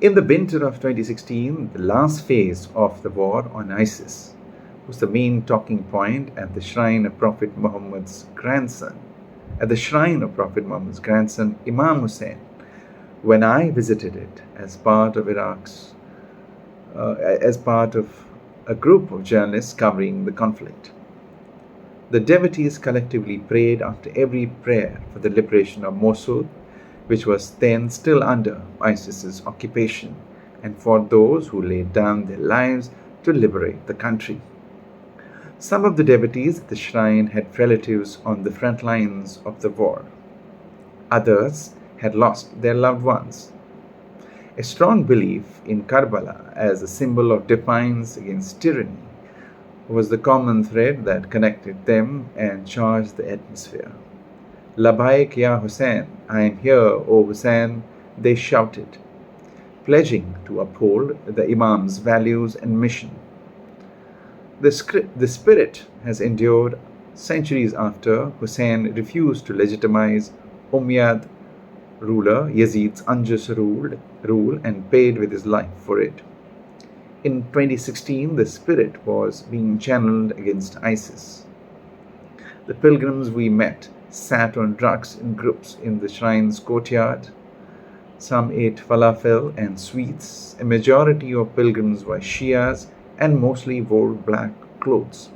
In the winter of 2016, the last phase of the war on ISIS was the main talking point at the shrine of Prophet Muhammad's grandson, Imam Hussain, when I visited it as part of a group of journalists covering the conflict. The devotees collectively prayed after every prayer for the liberation of Mosul, which was then still under ISIS's occupation, and for those who laid down their lives to liberate the country. Some of the devotees at the shrine had relatives on the front lines of the war. Others had lost their loved ones. A strong belief in Karbala as a symbol of defiance against tyranny was the common thread that connected them and charged the atmosphere. Labbaik ya Hussain, I am here, O Hussain, they shouted, pledging to uphold the Imam's values and mission. The spirit has endured centuries after Hussain refused to legitimize Umayyad ruler Yazid's unjust rule and paid with his life for it. In 2016, the spirit was being channeled against ISIS. The pilgrims we met sat on rugs in groups in the shrine's courtyard. Some ate falafel and sweets. A majority of pilgrims were Shias and mostly wore black clothes.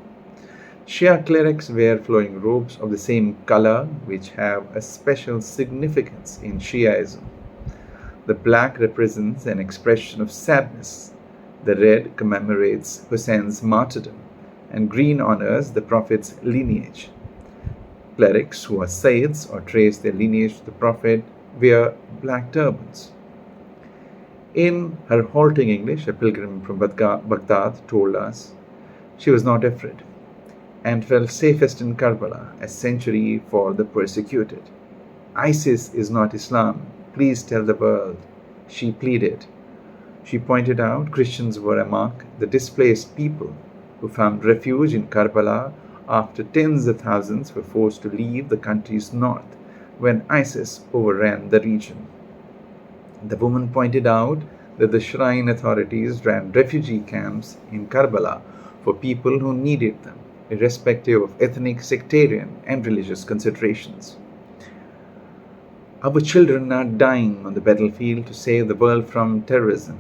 Shia clerics wear flowing robes of the same color, which have a special significance in Shiaism. The black represents an expression of sadness. The red commemorates Hussein's martyrdom, and green honors the Prophet's lineage. Clerics who are Sayyids or trace their lineage to the Prophet wear black turbans. In her halting English, a pilgrim from Baghdad told us she was not afraid and felt safest in Karbala, a sanctuary for the persecuted. ISIS is not Islam. Please tell the world, she pleaded. She pointed out Christians were among the displaced people who found refuge in Karbala after tens of thousands were forced to leave the country's north when ISIS overran the region. The woman pointed out that the shrine authorities ran refugee camps in Karbala for people who needed them, irrespective of ethnic, sectarian, and religious considerations. Our children are dying on the battlefield to save the world from terrorism,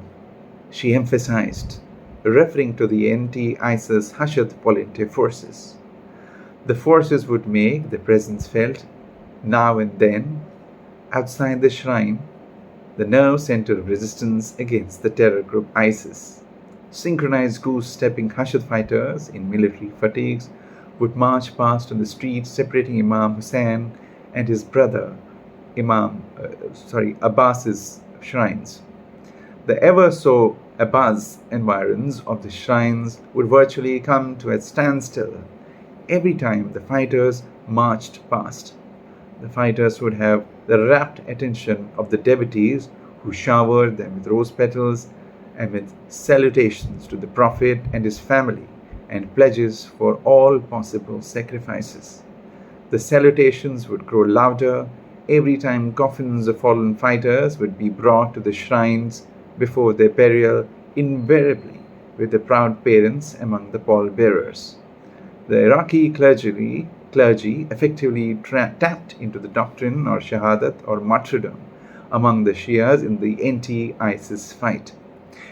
she emphasized, referring to the anti-ISIS Hashd volunteer forces. The forces would make their presence felt now and then outside the shrine, the nerve center of resistance against the terror group ISIS. Synchronized goose-stepping Hashd fighters in military fatigues would march past on the streets separating Imam Hussain and his brother Abbas's shrines. The ever so abuzz environs of the shrines would virtually come to a standstill every time the fighters marched past. The fighters would have the rapt attention of the devotees who showered them with rose petals and with salutations to the Prophet and his family and pledges for all possible sacrifices. The salutations would grow louder every time coffins of fallen fighters would be brought to the shrines before their burial, invariably with the proud parents among the pallbearers. The Iraqi clergy effectively tapped into the doctrine or shahadat or martyrdom among the Shias in the anti-ISIS fight.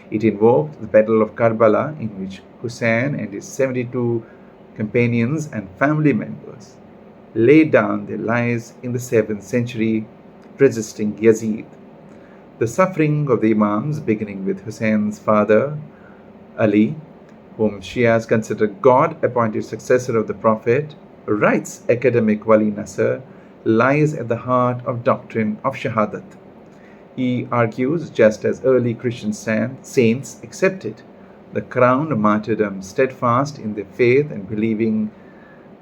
It invoked the Battle of Karbala, in which Hussain and his 72 companions and family members laid down their lives in the 7th century, resisting Yazid. The suffering of the Imams, beginning with Hussein's father, Ali, whom Shias consider God-appointed successor of the Prophet, writes academic Wali Nasr, lies at the heart of doctrine of Shahadat. He argues, just as early Christian saints accepted the crown of martyrdom, steadfast in their faith and believing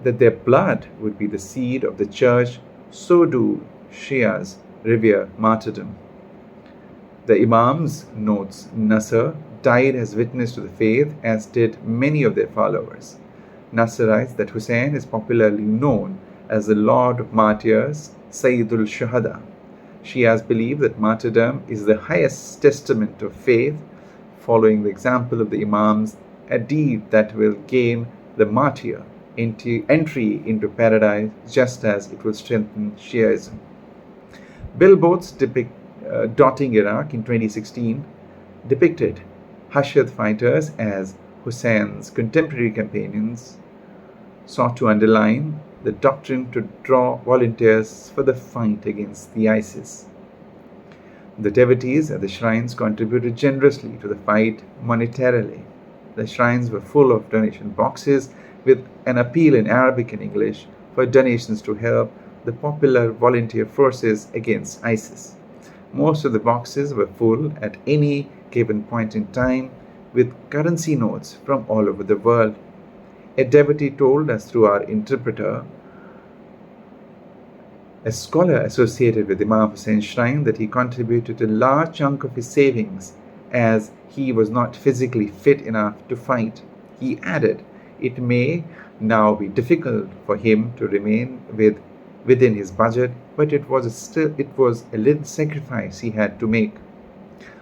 that their blood would be the seed of the church, so do Shias revere martyrdom. The Imams, notes Nasr, died as witness to the faith, as did many of their followers. Nasr writes that Hussain is popularly known as the Lord of Martyrs, Sayyidul Shuhada. Shias believe that martyrdom is the highest testament of faith, following the example of the Imams, a deed that will gain the martyr entry into paradise just as it will strengthen Shiaism. Billboards dotting Iraq in 2016 depicted Hashid fighters as Hussein's contemporary companions, sought to underline the doctrine to draw volunteers for the fight against the ISIS. The devotees at the shrines contributed generously to the fight monetarily. The shrines were full of donation boxes with an appeal in Arabic and English for donations to help the popular volunteer forces against ISIS. Most of the boxes were full at any given point in time with currency notes from all over the world. A devotee told us through our interpreter, a scholar associated with Imam Hussain's shrine, that he contributed a large chunk of his savings as he was not physically fit enough to fight. He added, it may now be difficult for him to remain within his budget, but it was a little sacrifice he had to make.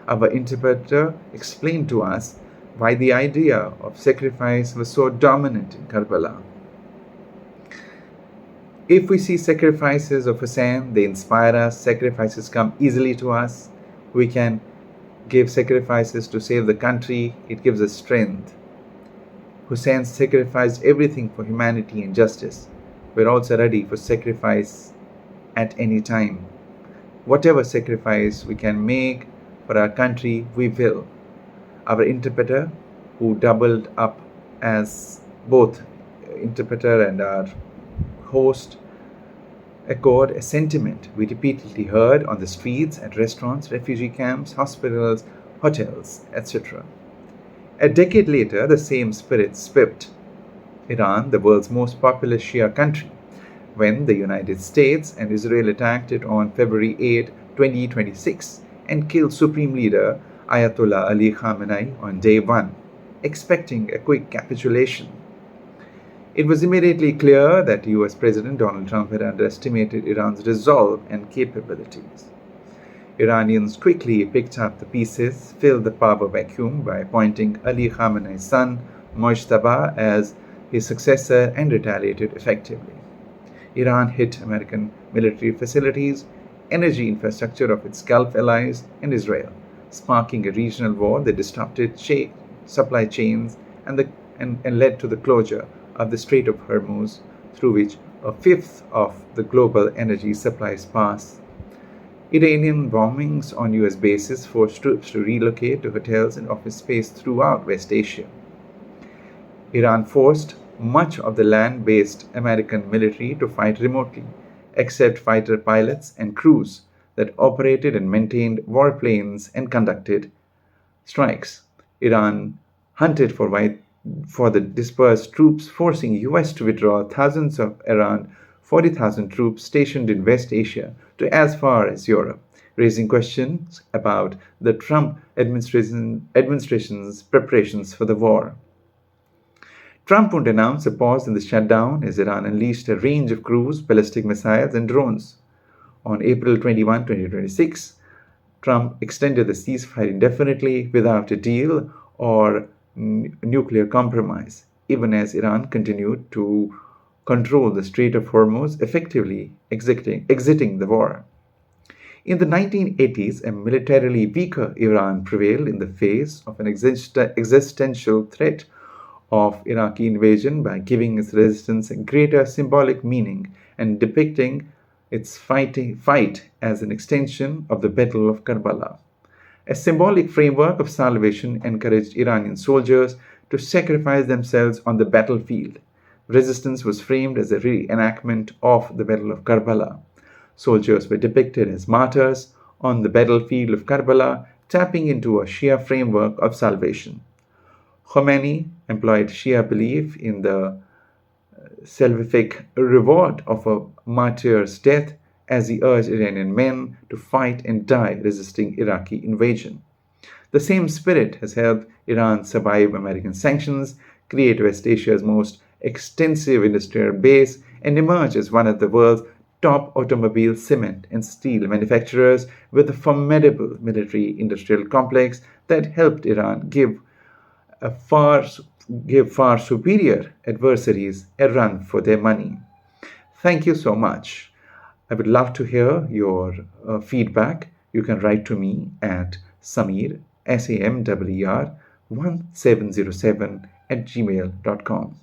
Our interpreter explained to us why the idea of sacrifice was so dominant in Karbala. If we see sacrifices of Hussain, they inspire us. Sacrifices come easily to us. We can give sacrifices to save the country. It gives us strength. Hussain sacrificed everything for humanity and justice. We're also ready for sacrifice at any time. Whatever sacrifice we can make for our country, we will. Our interpreter, who doubled up as both interpreter and our host, echoed a sentiment we repeatedly heard on the streets, at restaurants, refugee camps, hospitals, hotels, etc. A decade later, the same spirit swept Iran, the world's most populous Shia country, when the United States and Israel attacked it on February 8, 2026, and killed Supreme Leader Ayatollah Ali Khamenei on day one, expecting a quick capitulation. It was immediately clear that US President Donald Trump had underestimated Iran's resolve and capabilities. Iranians quickly picked up the pieces, filled the power vacuum by appointing Ali Khamenei's son, Mojtaba, as his successor and retaliated effectively. Iran hit American military facilities, energy infrastructure of its Gulf allies, and Israel, sparking a regional war that disrupted supply chains and led to the closure of the Strait of Hormuz, through which a fifth of the global energy supplies pass. Iranian bombings on US bases forced troops to relocate to hotels and office space throughout West Asia. Iran forced much of the land-based American military to fight remotely, except fighter pilots and crews that operated and maintained warplanes and conducted strikes. Iran hunted for the dispersed troops, forcing US to withdraw thousands of around 40,000 troops stationed in West Asia to as far as Europe, raising questions about the Trump administration's preparations for the war. Trump would announce a pause in the shutdown as Iran unleashed a range of cruise, ballistic missiles, and drones. On April 21, 2026, Trump extended the ceasefire indefinitely without a deal or nuclear compromise, even as Iran continued to control the Strait of Hormuz, effectively exiting the war. In the 1980s, a militarily weaker Iran prevailed in the face of an existential threat of Iraqi invasion by giving its resistance a greater symbolic meaning and depicting its fight as an extension of the Battle of Karbala. A symbolic framework of salvation encouraged Iranian soldiers to sacrifice themselves on the battlefield. Resistance was framed as a reenactment of the Battle of Karbala. Soldiers were depicted as martyrs on the battlefield of Karbala, tapping into a Shia framework of salvation. Khomeini employed Shia belief in the salvific reward of a martyr's death as he urged Iranian men to fight and die resisting Iraqi invasion. The same spirit has helped Iran survive American sanctions, create West Asia's most extensive industrial base, and emerge as one of the world's top automobile, cement, and steel manufacturers with a formidable military industrial complex that helped Iran give far superior adversaries a run for their money. Thank you so much. I would love to hear your feedback. You can write to me at Samir, SAMWER 1707 at gmail.com.